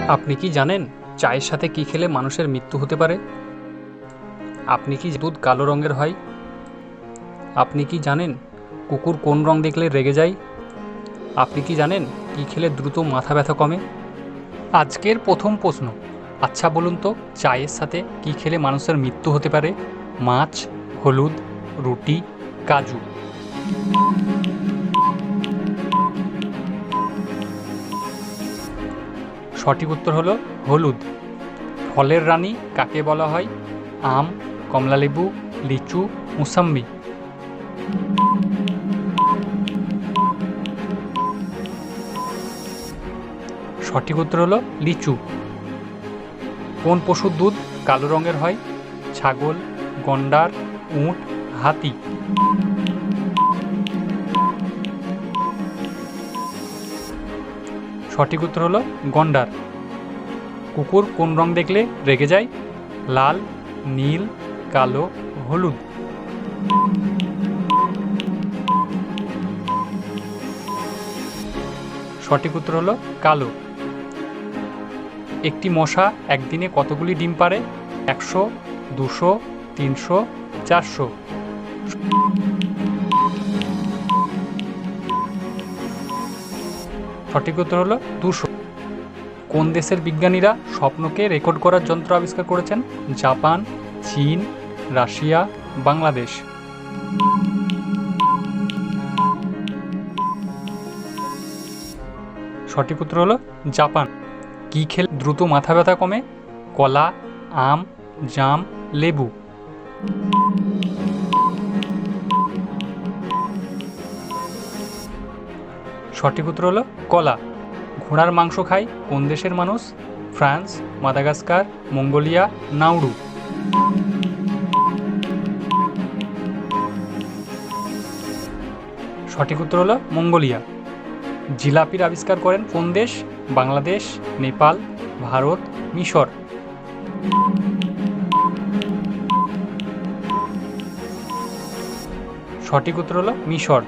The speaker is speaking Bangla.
আপনি কি জানেন চায়ের সাথে কি খেলে মানুষের মৃত্যু হতে পারে? আপনি কি দুধ কালো রঙের হয়? আপনি কি জানেন কুকুর কোন রং দেখলে রেগে যায়? আপনি কি জানেন কি খেলে দ্রুত মাথা ব্যথা কমে? আজকের প্রথম প্রশ্ন, আচ্ছা বলুন তো, চায়ের সাথে কি খেলে মানুষের মৃত্যু হতে পারে? মাছ, হলুদ, রুটি, কাজু? সঠিক উত্তর হলো হলুদ। ফলের রানী কাকে বলা হয়? আম, কমলালেবু, লিচু, মুসাম্বি? সঠিক উত্তর হলো লিচু। কোন পশুর দুধ কালো রঙের হয়? ছাগল, গন্ডার, উট, হাতি? সঠিক উত্তর হলো গন্ডার। কুকুর কোন রং দেখলে রেগে যায়? লাল, নীল, কালো, হলুদ? সঠিক উত্তর হলো কালো। একটি মশা একদিনে কতগুলি ডিম পাড়ে? 100, 200, 300, 400? সঠিক উত্তর হলো 200। কোন দেশের বিজ্ঞানীরা স্বপ্নকে রেকর্ড করার যন্ত্র আবিষ্কার করেছেন? জাপান, চীন, রাশিয়া, বাংলাদেশ? সঠিক উত্তর হলো জাপান। কি খেলে দ্রুত মাথা ব্যথা কমে? কলা, আম, জাম, লেবু? সঠিক উত্তর হলো কলা। ঘোড়ার মাংস খায় কোন দেশের মানুষ? France, Madagascar, Mongolia, Nauru? সঠিক উত্তর হলো মঙ্গোলিয়া। জিলাপির আবিষ্কার করেন কোন দেশ? বাংলাদেশ, নেপাল, ভারত, মিশর? সঠিক উত্তর হলো মিশর।